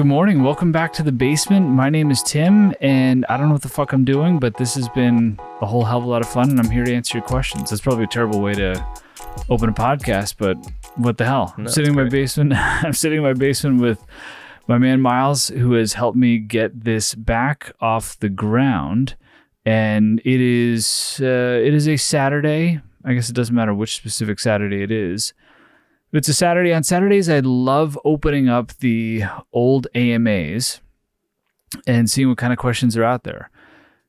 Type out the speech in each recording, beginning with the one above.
Good morning. Welcome back to the basement. My name is Tim, and I don't know what the fuck I'm doing, but this has been a whole hell of a lot of fun, and I'm here to answer your questions. That's probably a terrible way to open a podcast, but what the hell? I'm sitting in my basement. I'm sitting in my basement with my man Miles, who has helped me get this back off the ground. And it is a Saturday. I guess it doesn't matter which specific Saturday it is. It's a Saturday. On Saturdays, I love opening up the old AMAs and seeing what kind of questions are out there.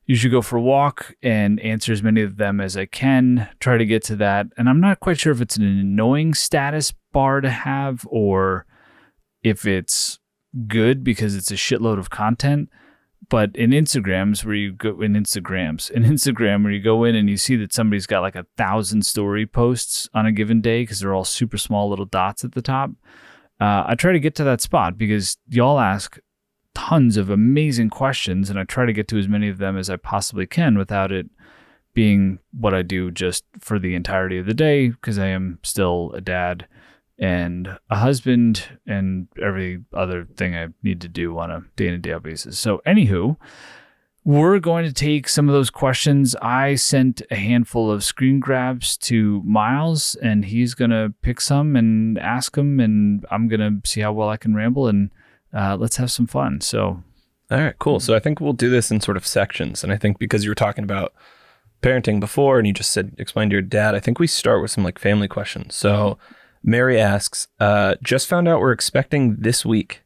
Usually go for a walk and answer as many of them as I can, try to get to that. And I'm not quite sure if it's an annoying status bar to have or if it's good because it's a shitload of content. But in Instagram where you go in and you see that somebody's got like 1,000 story posts on a given day because they're all super small little dots at the top. I try to get to that spot because y'all ask tons of amazing questions, and I try to get to as many of them as I possibly can without it being what I do just for the entirety of the day, because I am still a dad and a husband and every other thing I need to do on a day-in-day basis. So anywho, we're going to take some of those questions. I sent a handful of screen grabs to Miles, and he's going to pick some and ask them, and I'm going to see how well I can ramble, and let's have some fun. So, all right, cool. So I think we'll do this in sort of sections. And I think because you were talking about parenting before and you just explained to your dad, I think we start with some like family questions. So Mary asks, just found out we're expecting this week.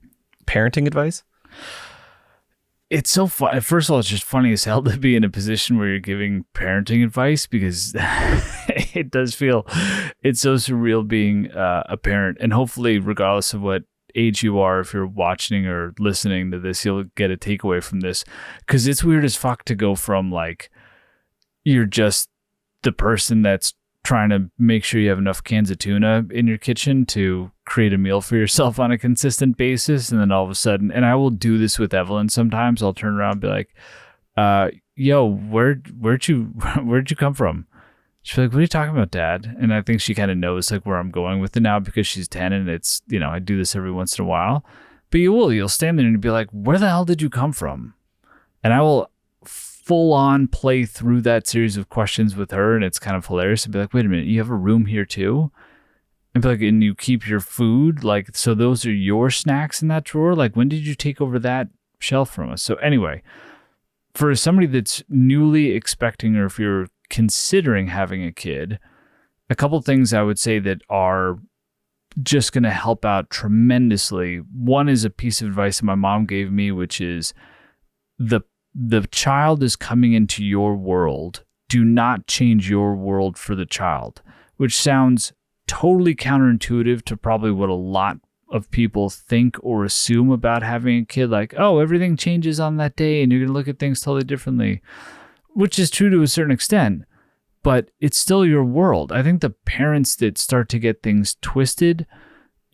Parenting advice? It's so fun. First of all, it's just funny as hell to be in a position where you're giving parenting advice because it does feel, it's so surreal being a parent. And hopefully, regardless of what age you are, if you're watching or listening to this, you'll get a takeaway from this. Because it's weird as fuck to go from like, you're just the person that's trying to make sure you have enough cans of tuna in your kitchen to create a meal for yourself on a consistent basis. And then all of a sudden, and I will do this with Evelyn sometimes, I'll turn around and be like, yo, where'd you come from? She'll be like, what are you talking about, Dad? And I think she kind of knows like where I'm going with it now because she's 10 and it's, I do this every once in a while. But you'll stand there and be like, where the hell did you come from? And I will full on play through that series of questions with her, and it's kind of hilarious to be like, wait a minute, you have a room here too? And be like, and you keep your food? Like, so those are your snacks in that drawer? Like, when did you take over that shelf from us? So anyway, for somebody that's newly expecting, or if you're considering having a kid, a couple things I would say that are just going to help out tremendously. One is a piece of advice that my mom gave me, which is the child is coming into your world. Do not change your world for the child, which sounds totally counterintuitive to probably what a lot of people think or assume about having a kid. Like, oh, everything changes on that day and you're going to look at things totally differently, which is true to a certain extent, but it's still your world. I think the parents that start to get things twisted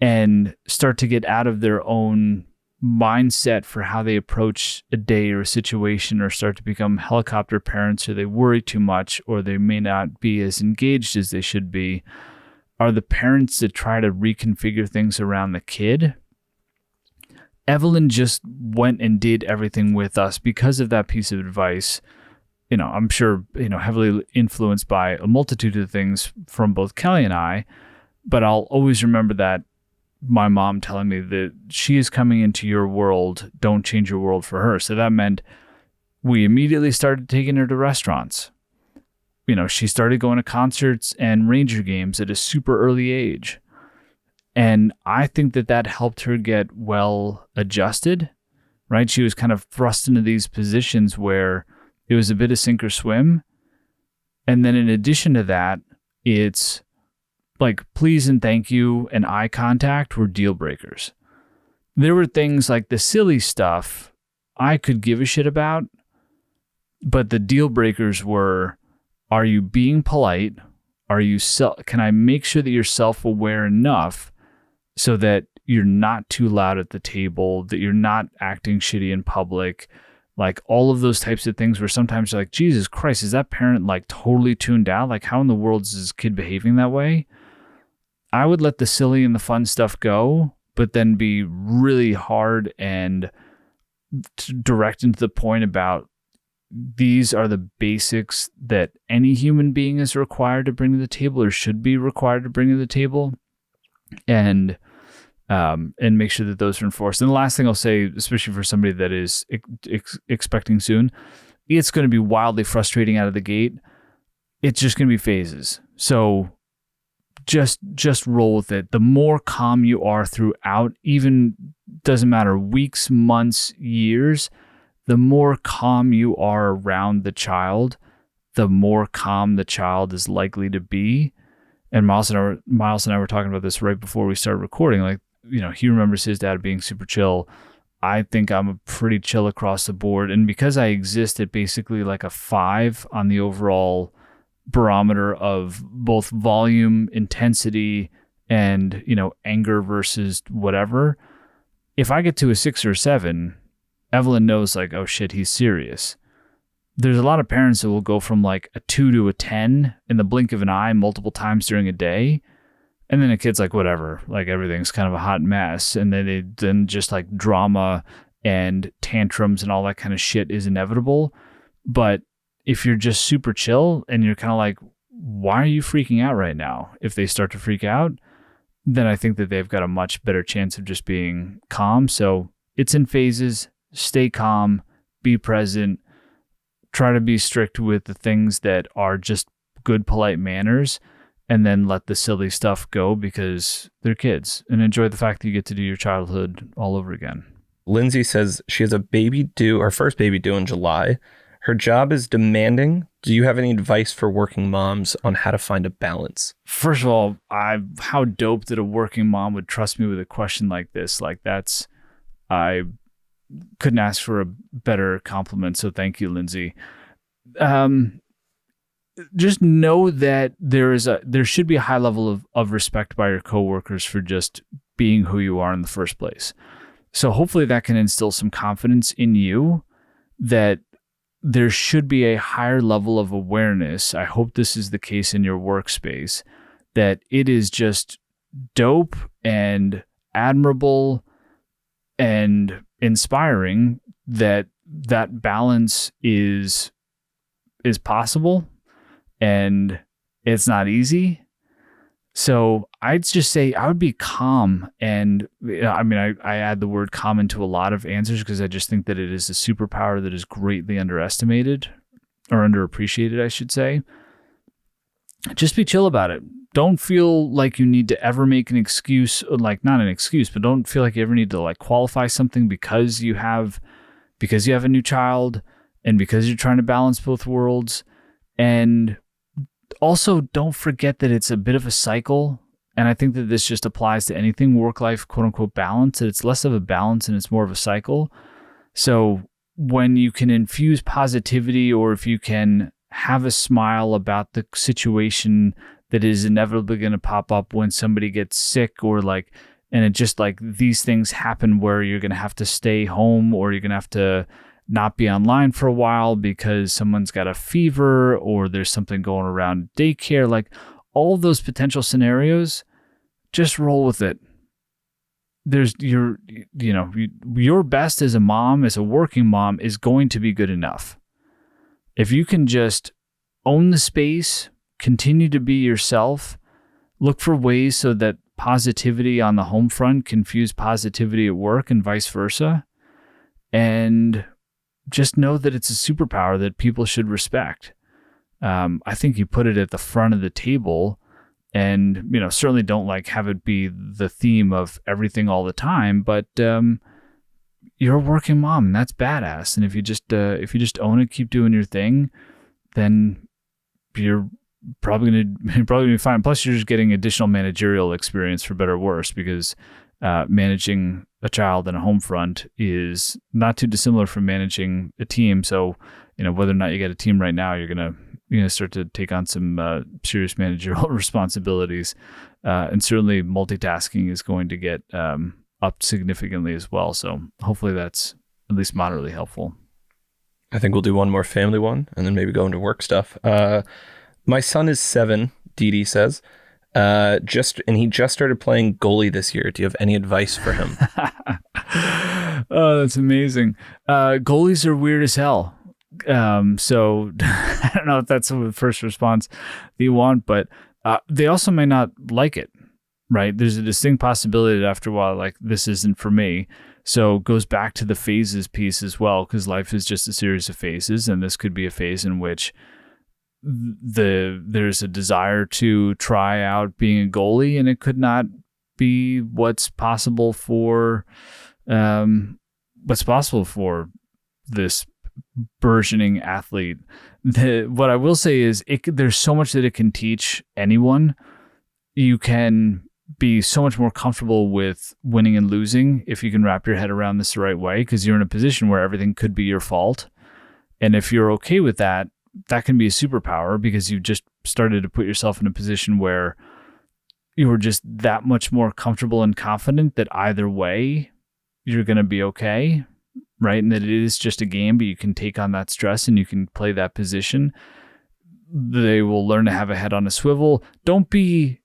and start to get out of their own mindset for how they approach a day or a situation, or start to become helicopter parents, or they worry too much, or they may not be as engaged as they should be, are the parents that try to reconfigure things around the kid. Evelyn just went and did everything with us because of that piece of advice. I'm sure, heavily influenced by a multitude of things from both Kelly and I, but I'll always remember that my mom telling me that she is coming into your world, don't change your world for her. So that meant we immediately started taking her to restaurants. She started going to concerts and Ranger games at a super early age. And I think that helped her get well adjusted, right? She was kind of thrust into these positions where it was a bit of sink or swim. And then in addition to that, it's like please and thank you and eye contact were deal breakers. There were things like the silly stuff I could give a shit about, but the deal breakers were, are you being polite? Can I make sure that you're self-aware enough so that you're not too loud at the table, that you're not acting shitty in public? Like all of those types of things where sometimes you're like, Jesus Christ, is that parent like totally tuned out? Like how in the world is this kid behaving that way? I would let the silly and the fun stuff go, but then be really hard and direct and to the point about these are the basics that any human being is required to bring to the table or should be required to bring to the table, and make sure that those are enforced. And the last thing I'll say, especially for somebody that is expecting soon, it's going to be wildly frustrating out of the gate. It's just going to be phases. So just roll with it. The more calm you are throughout, even doesn't matter, weeks, months, years, the more calm you are around the child, the more calm the child is likely to be. And Miles and I were talking about this right before we started recording. Like, he remembers his dad being super chill. I think I'm a pretty chill across the board. And because I exist at basically like a 5 on the overall barometer of both volume, intensity, and, anger versus whatever, if I get to a 6 or 7, Evelyn knows like, oh shit, he's serious. There's a lot of parents that will go from like a 2 to a 10 in the blink of an eye multiple times during a day. And then a kid's like, whatever, like everything's kind of a hot mess. And then just like drama and tantrums and all that kind of shit is inevitable. But if you're just super chill and you're kind of like, why are you freaking out right now? If they start to freak out, then I think that they've got a much better chance of just being calm. So it's in phases. Stay calm, be present, try to be strict with the things that are just good, polite manners, and then let the silly stuff go because they're kids, and enjoy the fact that you get to do your childhood all over again. Lindsay says she has her first baby due in July. Her job is demanding. Do you have any advice for working moms on how to find a balance? First of all, how dope that a working mom would trust me with a question like this. Like I couldn't ask for a better compliment. So thank you, Lindsay. Just know that there should be a high level of respect by your coworkers for just being who you are in the first place. So hopefully that can instill some confidence in you that there should be a higher level of awareness. I hope this is the case in your workspace, that it is just dope and admirable and inspiring that balance is possible, and it's not easy. So I'd just say I would be calm. And I add the word calm into a lot of answers because I just think that it is a superpower that is greatly underestimated or underappreciated, I should say. Just be chill about it. Don't feel like you need to ever make an excuse, like not an excuse, but don't feel like you ever need to like qualify something because you have a new child and because you're trying to balance both worlds. And also don't forget that it's a bit of a cycle. And I think that this just applies to anything work-life, quote unquote, balance, that it's less of a balance and it's more of a cycle. So when you can infuse positivity, or if you can have a smile about the situation that is inevitably going to pop up when somebody gets sick, or like, and it just like these things happen where you're going to have to stay home, or you're going to have to not be online for a while because someone's got a fever, or there's something going around daycare, like all those potential scenarios, just roll with it. There's your best as a mom, as a working mom, is going to be good enough. If you can just own the space, continue to be yourself, look for ways so that positivity on the home front can fuse positivity at work and vice versa. And just know that it's a superpower that people should respect. I think you put it at the front of the table, and, certainly don't like have it be the theme of everything all the time, but, you're a working mom, and that's badass. And if you just own it, keep doing your thing, then you're probably gonna be fine. Plus, you're just getting additional managerial experience, for better or worse, because managing a child in a home front is not too dissimilar from managing a team. So, whether or not you get a team right now, you're gonna start to take on some serious managerial responsibilities, and certainly multitasking is going to get up significantly as well. So hopefully that's at least moderately helpful. I think we'll do one more family one and then maybe go into work stuff. My son is 7, Dee Dee says. He just started playing goalie this year. Do you have any advice for him? Oh, that's amazing. Goalies are weird as hell. So I don't know if that's the first response that you want, but they also may not like it, right? There's a distinct possibility that after a while, like, this isn't for me. So it goes back to the phases piece as well, because life is just a series of phases, and this could be a phase in which there's a desire to try out being a goalie, and it could not be what's possible for this burgeoning athlete. What I will say is there's so much that it can teach anyone. You can be so much more comfortable with winning and losing if you can wrap your head around this the right way, because you're in a position where everything could be your fault. And if you're okay with that, that can be a superpower, because you've just started to put yourself in a position where you were just that much more comfortable and confident that either way you're going to be okay, right? And that it is just a game, but you can take on that stress and you can play that position. They will learn to have a head on a swivel. Don't be,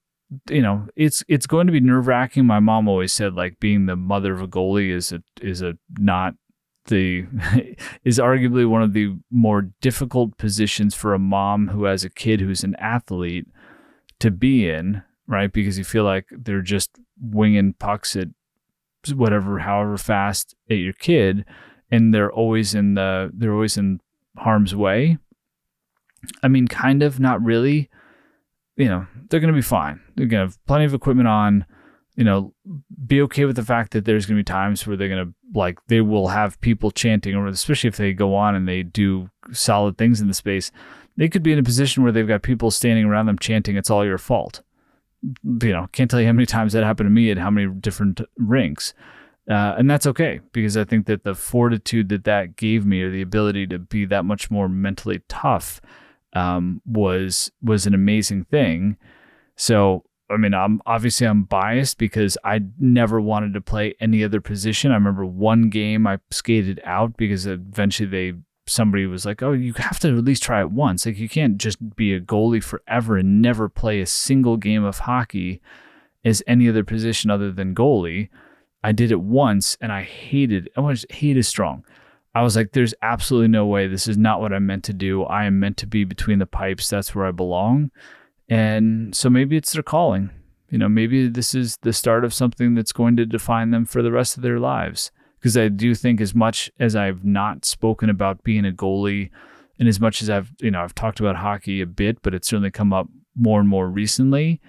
it's going to be nerve-wracking. My mom always said, like, being the mother of a goalie is arguably one of the more difficult positions for a mom who has a kid who's an athlete to be in, right? Because you feel like they're just winging pucks at however fast at your kid, and they're always in harm's way. I mean, kind of, not really. They're going to be fine. They're going to have plenty of equipment on. Be okay with the fact that there's going to be times where they're going to, like, they will have people chanting, or especially if they go on and they do solid things in the space, they could be in a position where they've got people standing around them chanting, "It's all your fault." Can't tell you how many times that happened to me at how many different rinks. And that's okay, because I think that the fortitude that gave me, or the ability to be that much more mentally tough, was an amazing thing. So, I mean, I'm biased because I never wanted to play any other position. I remember one game I skated out because eventually somebody was like, "Oh, you have to at least try it once. Like, you can't just be a goalie forever and never play a single game of hockey as any other position other than goalie." I did it once and I hated it. Hate is strong. I was like, there's absolutely no way. This is not what I'm meant to do. I am meant to be between the pipes. That's where I belong. And so maybe it's their calling. Maybe this is the start of something that's going to define them for the rest of their lives. Because I do think, as much as I've not spoken about being a goalie, and as much as I've talked about hockey a bit, but it's certainly come up more and more recently.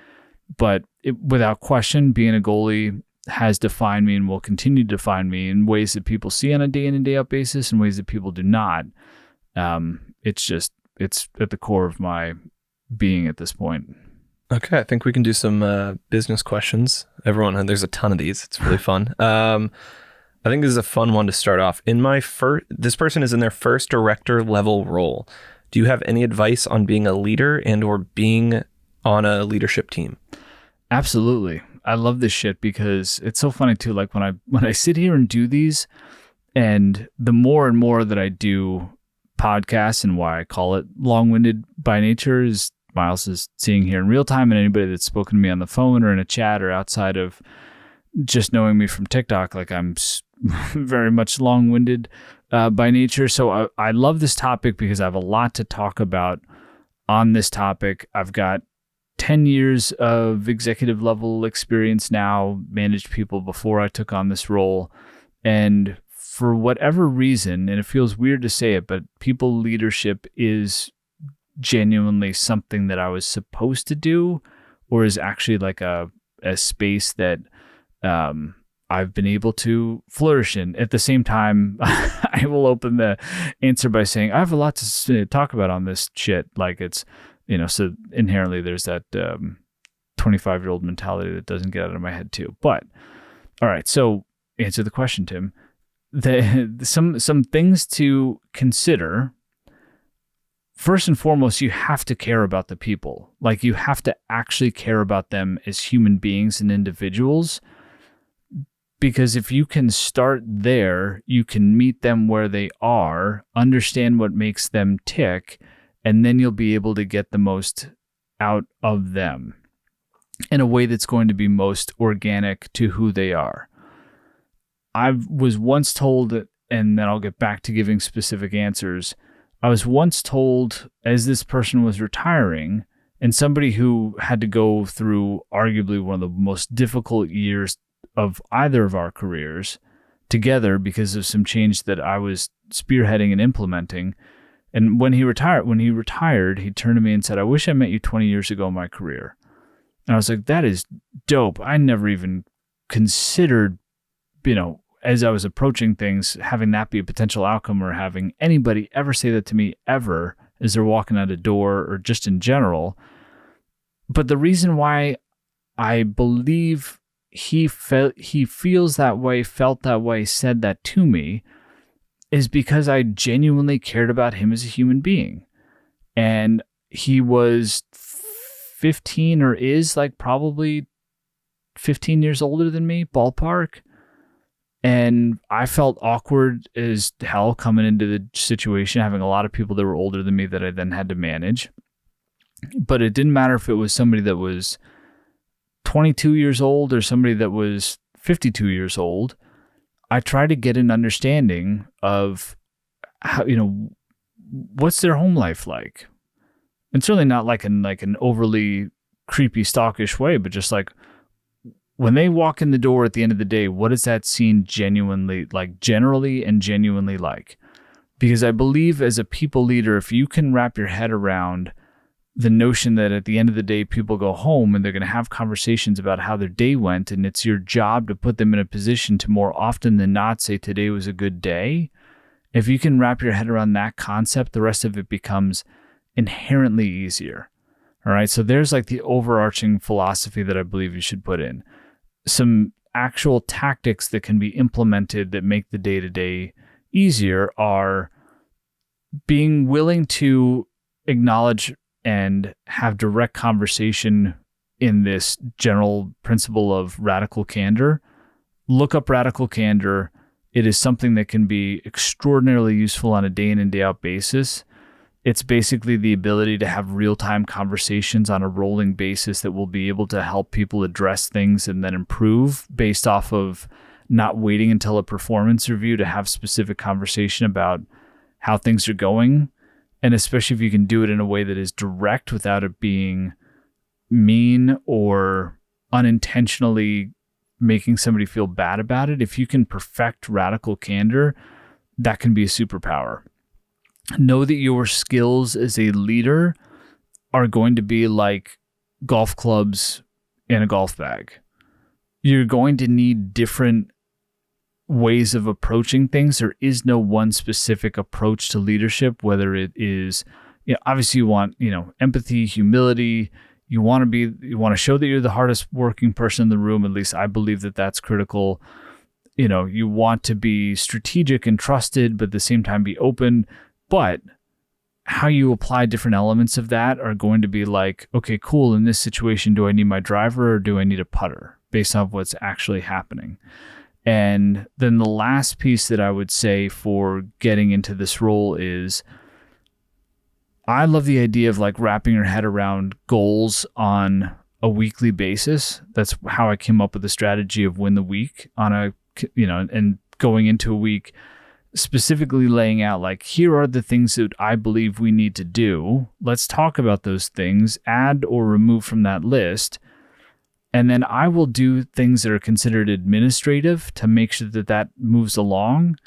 But without question, being a goalie has defined me and will continue to define me in ways that people see on a day in and day out basis, and ways that people do not. It's at the core of my being at this point. Okay, I think we can do some business questions. Everyone, there's a ton of these. It's really fun. I think this is a fun one to start off. This person is in their first director level role. Do you have any advice on being a leader and or being on a leadership team? Absolutely. I love this shit because it's so funny too. Like, when I sit here and do these, and the more and more that I do podcasts, and why I call it Longwinded by nature, is Miles is seeing here in real time, and anybody that's spoken to me on the phone or in a chat or outside of just knowing me from TikTok, like, I'm very much long-winded by nature. So I love this topic because I have a lot to talk about on this topic. I've got 10 years of executive level experience now, managed people before I took on this role. And for whatever reason, and it feels weird to say it, but people leadership is genuinely something that I was supposed to do, or is actually like a space that I've been able to flourish in. At the same time, I will open the answer by saying I have a lot to talk about on this shit. Like, it's, so inherently there's that 25-year-old mentality that doesn't get out of my head too. But all right, so answer the question, Tim. Some things to consider. First and foremost, you have to care about the people. Like, you have to actually care about them as human beings and individuals. Because if you can start there, you can meet them where they are, understand what makes them tick, and then you'll be able to get the most out of them. in a way that's going to be most organic to who they are. I was once told, and then I'll get back to giving specific answers. I was once told, as this person was retiring, and somebody who had to go through arguably one of the most difficult years of either of our careers together because of some change that I was spearheading and implementing. And when he retired, he turned to me and said, "I wish I met you 20 years ago in my career." And I was like, that is dope. I never even considered, as I was approaching things, having that be a potential outcome, or having anybody ever say that to me ever as they're walking out a door, or just in general. But the reason why I believe he feels that way, felt that way, said that to me, is because I genuinely cared about him as a human being. And he was 15, or is like probably 15 years older than me, ballpark. And I felt awkward as hell coming into the situation, having a lot of people that were older than me that I then had to manage. But it didn't matter if it was somebody that was 22 years old or somebody that was 52 years old. I tried to get an understanding of how, what's their home life like. And certainly not like an overly creepy, stalkish way, but just like when they walk in the door at the end of the day, what is that scene generally like? Because I believe as a people leader, if you can wrap your head around the notion that at the end of the day, people go home and they're going to have conversations about how their day went, and it's your job to put them in a position to more often than not say today was a good day. If you can wrap your head around that concept, the rest of it becomes inherently easier. All right. So there's like the overarching philosophy that I believe you should put in. Some actual tactics that can be implemented that make the day-to-day easier are being willing to acknowledge and have direct conversation in this general principle of radical candor. Look up radical candor. It is something that can be extraordinarily useful on a day in and day out basis. It's basically the ability to have real-time conversations on a rolling basis that will be able to help people address things and then improve based off of not waiting until a performance review to have specific conversation about how things are going. And especially if you can do it in a way that is direct without it being mean or unintentionally making somebody feel bad about it. If you can perfect radical candor, that can be a superpower. Know that your skills as a leader are going to be like golf clubs in a golf bag. You're going to need different ways of approaching things. There is no one specific approach to leadership, whether it is, obviously you want, empathy, humility. You want to show that you're the hardest working person in the room. At least I believe that that's critical. You want to be strategic and trusted, but at the same time be open. But how you apply different elements of that are going to be like, okay, cool. In this situation, do I need my driver or do I need a putter based on what's actually happening? And then the last piece that I would say for getting into this role is I love the idea of like wrapping your head around goals on a weekly basis. That's how I came up with the strategy of win the week on and going into a week, specifically laying out like, here are the things that I believe we need to do. Let's talk about those things, add or remove from that list. And then I will do things that are considered administrative to make sure that that moves along.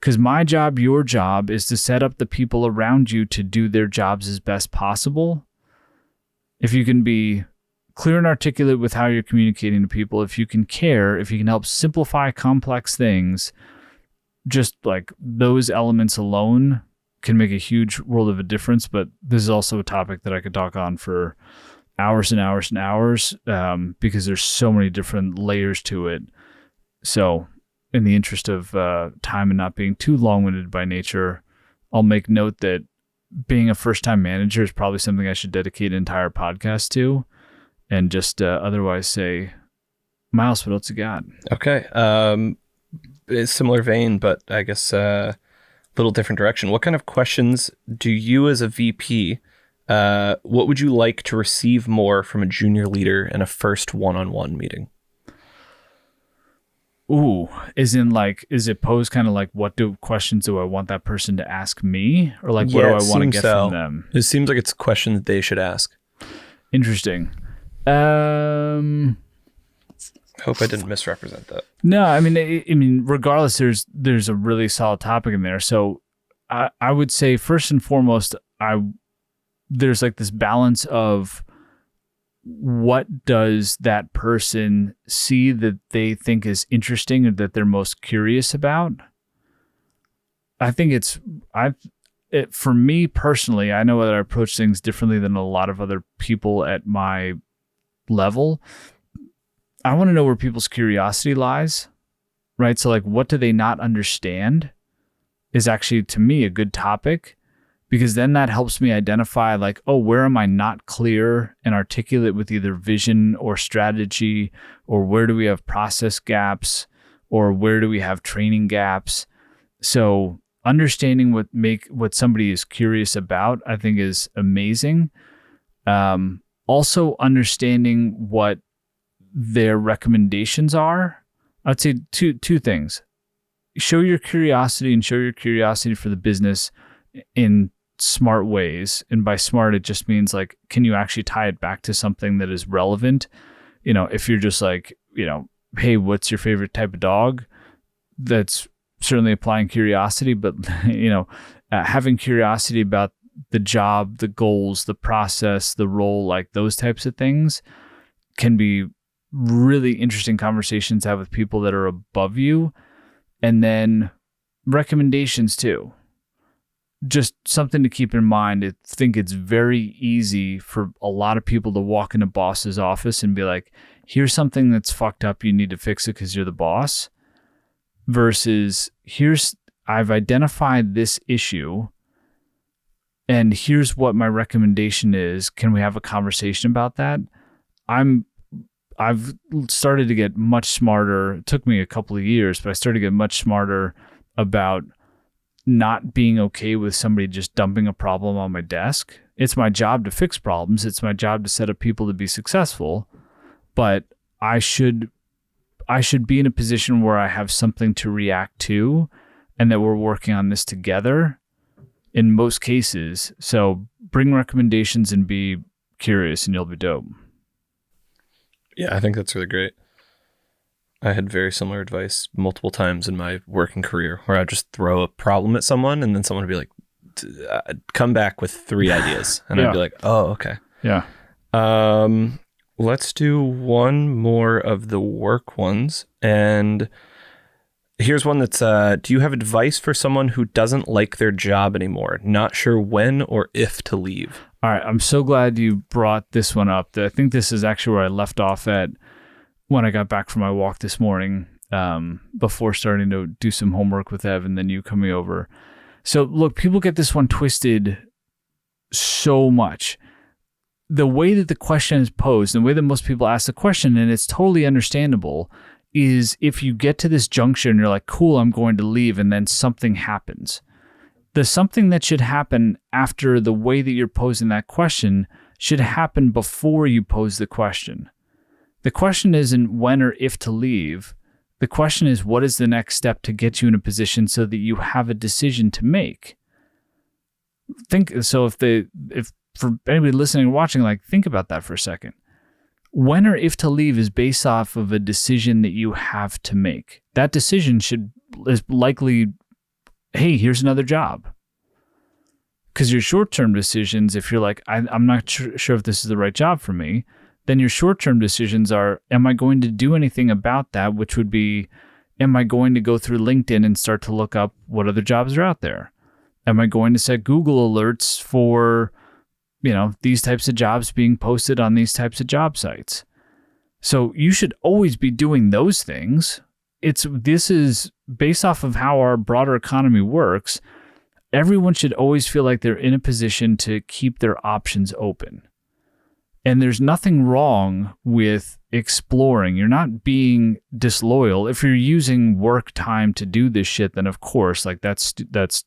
Because my job, your job, is to set up the people around you to do their jobs as best possible. If you can be clear and articulate with how you're communicating to people, if you can care, if you can help simplify complex things, just like those elements alone can make a huge world of a difference. But this is also a topic that I could talk on for hours and hours and hours, because there's so many different layers to it. So in the interest of time and not being too long-winded by nature, I'll make note that being a first-time manager is probably something I should dedicate an entire podcast to, and just otherwise say, Miles, what else you got? Okay. It's similar vein, but I guess a little different direction. What kind of questions do you as a VP What would you like to receive more from a junior leader in a first one-on-one meeting? Ooh, is it posed kind of like questions do I want that person to ask me, or like what do I want to get from them? It seems like it's a question that they should ask. Interesting. Hope I didn't misrepresent that. No, I mean, regardless, there's a really solid topic in there. So I would say first and foremost, there's like this balance of what does that person see that they think is interesting or that they're most curious about. I think for me personally, I know that I approach things differently than a lot of other people at my level. I want to know where people's curiosity lies, right? So like, what do they not understand is actually, to me, a good topic, because then that helps me identify like, oh, where am I not clear and articulate with either vision or strategy, or where do we have process gaps, or where do we have training gaps? So understanding what somebody is curious about, I think, is amazing. Also understanding what their recommendations are. I'd say two things. Show your curiosity, and show your curiosity for the business in smart ways. And by smart, it just means like, can you actually tie it back to something that is relevant? If you're just like, hey, what's your favorite type of dog? That's certainly applying curiosity, but having curiosity about the job, the goals, the process, the role, like those types of things can be really interesting conversations to have with people that are above you. And then recommendations too. Just something to keep in mind. I think it's very easy for a lot of people to walk in a boss's office and be like, here's something that's fucked up. You need to fix it because you're the boss. Versus I've identified this issue and here's what my recommendation is. Can we have a conversation about that? I've started to get much smarter. It took me a couple of years, but I started to get much smarter about not being okay with somebody just dumping a problem on my desk. It's my job to fix problems. It's my job to set up people to be successful, but I should be in a position where I have something to react to and that we're working on this together in most cases. So bring recommendations and be curious and you'll be dope. Yeah, I think that's really great. I had very similar advice multiple times in my working career where I'd just throw a problem at someone and then someone would be like, come back with 3 ideas. And I'd be like, oh, okay. Yeah. Let's do one more of the work ones. And here's one that's, do you have advice for someone who doesn't like their job anymore? Not sure when or if to leave. All right. I'm so glad you brought this one up. I think this is actually where I left off at when I got back from my walk this morning, before starting to do some homework with Ev and then you coming over. So look, people get this one twisted so much. The way that the question is posed, the way that most people ask the question, and it's totally understandable, is if you get to this juncture and you're like, cool, I'm going to leave, and then something happens. The something that should happen after the way that you're posing that question should happen before you pose the question. The question isn't when or if to leave. The question is, what is the next step to get you in a position so that you have a decision to make? If for anybody listening or watching, like, think about that for a second. When or if to leave is based off of a decision that you have to make. That decision is likely, hey, here's another job. Because your short-term decisions, if you're like, I'm not sure if this is the right job for me, then your short-term decisions are, am I going to do anything about that? Which would be, am I going to go through LinkedIn and start to look up what other jobs are out there? Am I going to set Google alerts for, these types of jobs being posted on these types of job sites? So you should always be doing those things. This is based off of how our broader economy works. Everyone should always feel like they're in a position to keep their options open. And there's nothing wrong with exploring. You're not being disloyal. If you're using work time to do this shit, then of course, like that's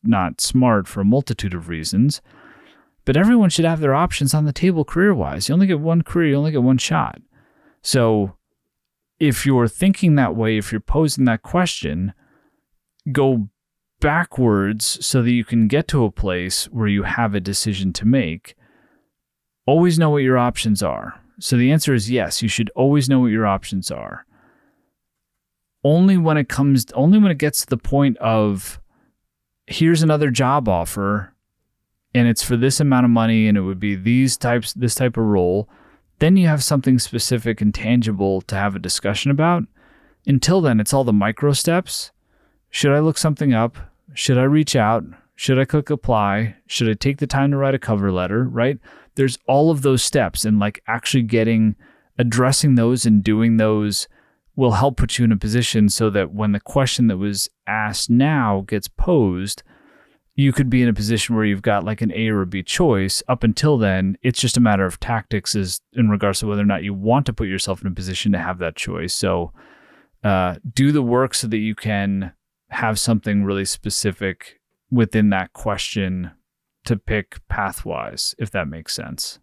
not smart for a multitude of reasons. but everyone should have their options on the table career-wise. You only get one career, you only get one shot. So if you're thinking that way, if you're posing that question, go backwards so that you can get to a place where you have a decision to make. Always know what your options are. So the answer is yes, you should always know what your options are. Only when it gets to the point of, here's another job offer and it's for this amount of money and it would be this type of role, then you have something specific and tangible to have a discussion about. Until then, it's all the micro steps. Should I look something up? Should I reach out? Should I click apply? Should I take the time to write a cover letter, right? There's all of those steps, and like actually addressing those and doing those will help put you in a position so that when the question that was asked now gets posed, you could be in a position where you've got like an A or a B choice. Up until then, it's just a matter of tactics as in regards to whether or not you want to put yourself in a position to have that choice. So do the work so that you can have something really specific within that question to pick pathwise, if that makes sense.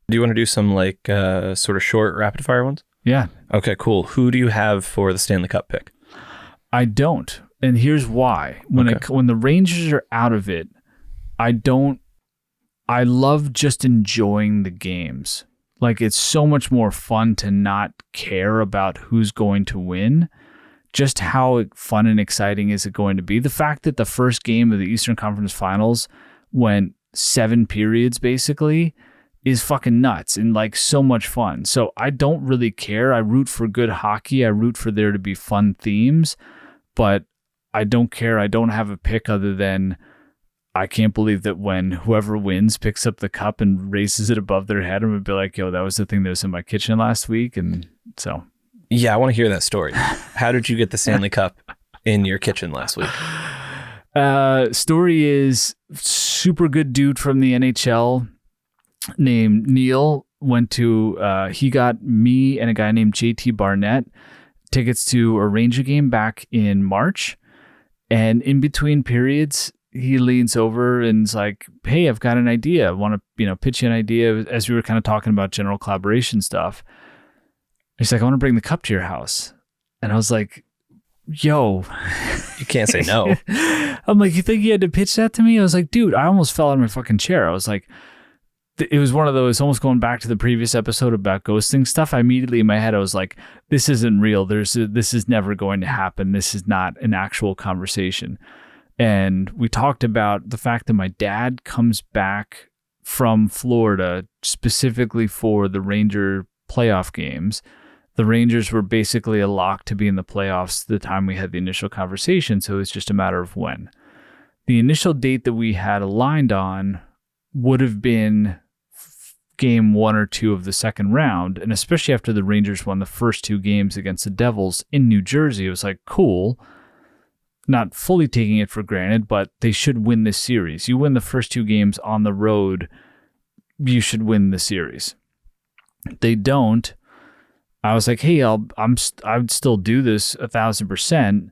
Do you want to do some like sort of short rapid fire ones? Yeah. Okay, cool. Who do you have for the Stanley Cup pick? I don't. And here's why. When the Rangers are out of it, I love just enjoying the games. Like, it's so much more fun to not care about who's going to win. Just how fun and exciting is it going to be? The fact that the first game of the Eastern Conference Finals went 7 periods basically is fucking nuts and like so much fun. So I don't really care. I root for good hockey. I root for there to be fun themes, but I don't care. I don't have a pick other than I can't believe that when whoever wins picks up the cup and raises it above their head, I'm going to be like, yo, that was the thing that was in my kitchen last week. And so. Yeah, I want to hear that story. How did you get the Stanley Cup in your kitchen last week? Story is super good dude from the NHL named Neil he got me and a guy named JT Barnett tickets to a Ranger game back in March. And in between periods, he leans over and is like, hey, I've got an idea. I want to, pitch you an idea as we were kind of talking about general collaboration stuff. He's like, I want to bring the cup to your house. And I was like, yo. You can't say no. I'm like, you think you had to pitch that to me? I was like, dude, I almost fell out of my fucking chair. I was like, it was one of those, almost going back to the previous episode about ghosting stuff. I immediately in my head, I was like, this isn't real. This is never going to happen. This is not an actual conversation. And we talked about the fact that my dad comes back from Florida specifically for the Ranger playoff games. The Rangers were basically a lock to be in the playoffs the time we had the initial conversation. So it's just a matter of when. The initial date that we had aligned on would have been game 1 or 2 of the second round. And especially after the Rangers won the first 2 games against the Devils in New Jersey, it was like, cool. Not fully taking it for granted, but they should win this series. You win the first 2 games on the road, you should win the series. They don't. I was like, hey, I'd still do this 1,000%.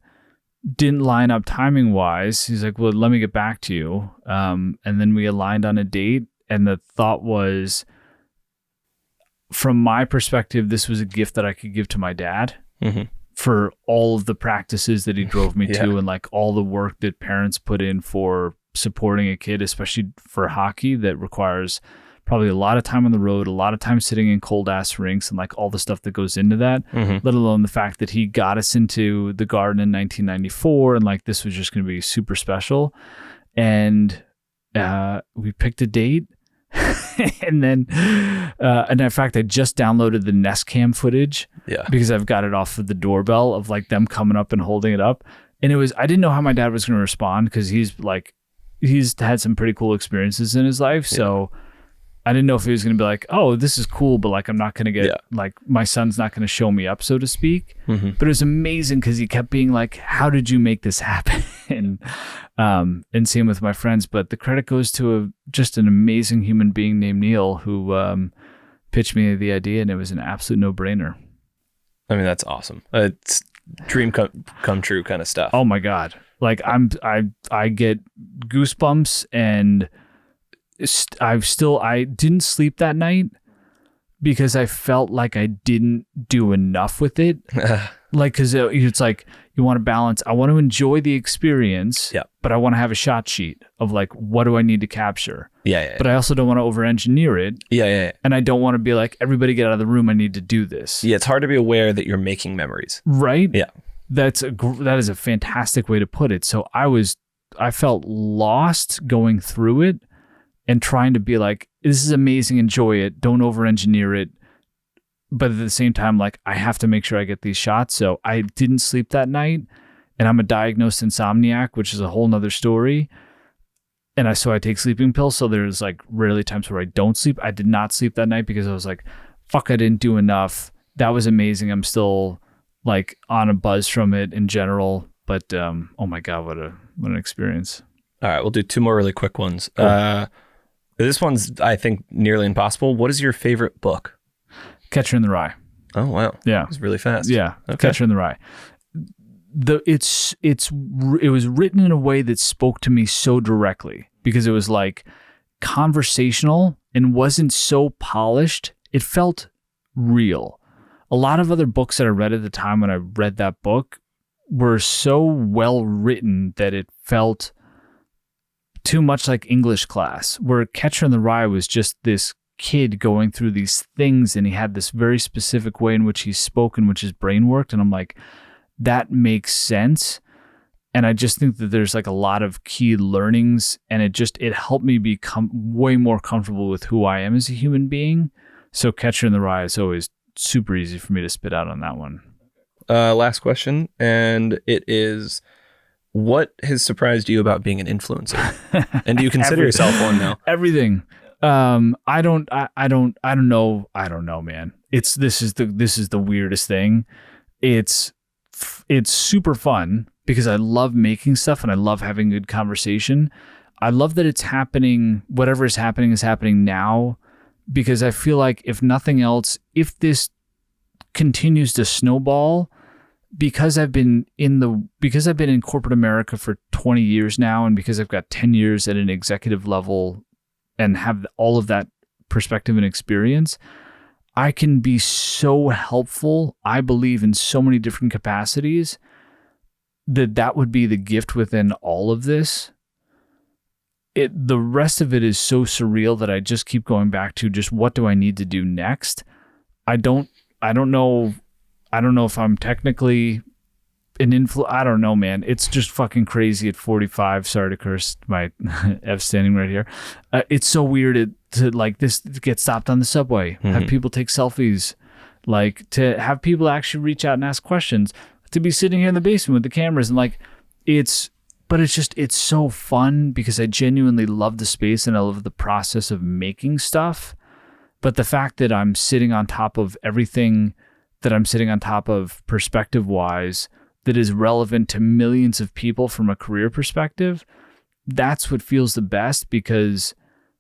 Didn't line up timing wise. He's like, well, let me get back to you. And then we aligned on a date. And the thought was, from my perspective, this was a gift that I could give to my dad for all of the practices that he drove me to, and like all the work that parents put in for supporting a kid, especially for hockey that requires probably a lot of time on the road, a lot of time sitting in cold ass rinks, and like all the stuff that goes into that, let alone the fact that he got us into the Garden in 1994. And like, this was just going to be super special. And we picked a date. And then, and in fact, I just downloaded the Nest Cam footage because I've got it off of the doorbell of like them coming up and holding it up. And I didn't know how my dad was going to respond because he's had some pretty cool experiences in his life. So I didn't know if he was going to be like, oh, this is cool, but like, I'm not going to get like, my son's not going to show me up, so to speak. But it was amazing because he kept being like, how did you make this happen? And same with my friends, but the credit goes to just an amazing human being named Neil who pitched me the idea, and it was an absolute no-brainer. I mean, that's awesome. It's dream come true kind of stuff. Oh my God. Like I get goosebumps, and I didn't sleep that night because I felt like I didn't do enough with it. Like, because it's like you want to balance. I want to enjoy the experience, but I want to have a shot sheet of like, what do I need to capture? But I also don't want to over-engineer it. And I don't want to be like, everybody get out of the room. I need to do this. It's hard to be aware that you're making memories. Right? Yeah. That is a fantastic way to put it. So I felt lost going through it and trying to be like, this is amazing, enjoy it, don't over-engineer it. But at the same time, like, I have to make sure I get these shots. So I didn't sleep that night, and I'm a diagnosed insomniac, which is a whole nother story. And so I take sleeping pills. So there's like rarely times where I don't sleep. I did not sleep that night because I was like, fuck, I didn't do enough. That was amazing. I'm still like on a buzz from it in general. But oh my God, what an experience. All right, we'll do 2 more really quick ones. Cool. This one's, I think, nearly impossible. What is your favorite book? Catcher in the Rye. Oh, wow. Yeah. It's really fast. Yeah. Okay. Catcher in the Rye. It was written in a way that spoke to me so directly because it was like conversational and wasn't so polished. It felt real. A lot of other books that I read at the time when I read that book were so well written that it felt too much like English class, where Catcher in the Rye was just this kid going through these things, and he had this very specific way in which he spoke and which his brain worked. And I'm like, that makes sense. And I just think that there's like a lot of key learnings, and it helped me become way more comfortable with who I am as a human being. So Catcher in the Rye is always super easy for me to spit out on that one. Last question, and it is, what has surprised you about being an influencer? And do you consider yourself one now? Everything. I don't know, man. This is the weirdest thing. It's super fun because I love making stuff and I love having good conversation. I love that it's happening. Whatever is happening now, because I feel like if nothing else, if this continues to snowball, because I've been in corporate America for 20 years now, and because I've got 10 years at an executive level and have all of that perspective and experience, I can be so helpful, I believe, in so many different capacities, that would be the gift within all of this. The rest of it is so surreal that I just keep going back to just, what do I need to do next? I don't know if I'm technically an I don't know, man. It's just fucking crazy at 45. Sorry to curse my F standing right here. It's so weird to like this to get stopped on the subway, have people take selfies, like to have people actually reach out and ask questions, to be sitting here in the basement with the cameras, and like it's so fun because I genuinely love the space and I love the process of making stuff. But the fact that I'm sitting on top of everything that I'm sitting on top of perspective-wise that is relevant to millions of people from a career perspective, that's what feels the best, because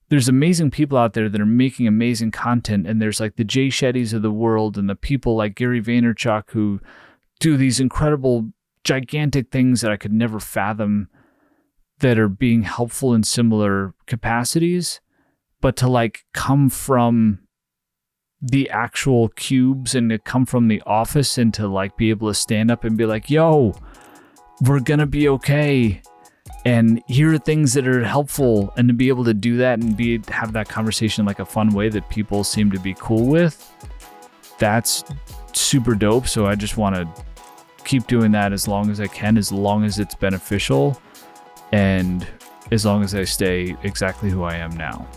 there's amazing people out there that are making amazing content, and there's like the Jay Shettys of the world and the people like Gary Vaynerchuk who do these incredible, gigantic things that I could never fathom that are being helpful in similar capacities. But to like come from the actual cubes and to come from the office and to like be able to stand up and be like, yo, we're gonna be okay, and here are things that are helpful, and to be able to do that and have that conversation in like a fun way that people seem to be cool with, that's super dope. So I just want to keep doing that as long as I can, as long as it's beneficial, and as long as I stay exactly who I am now.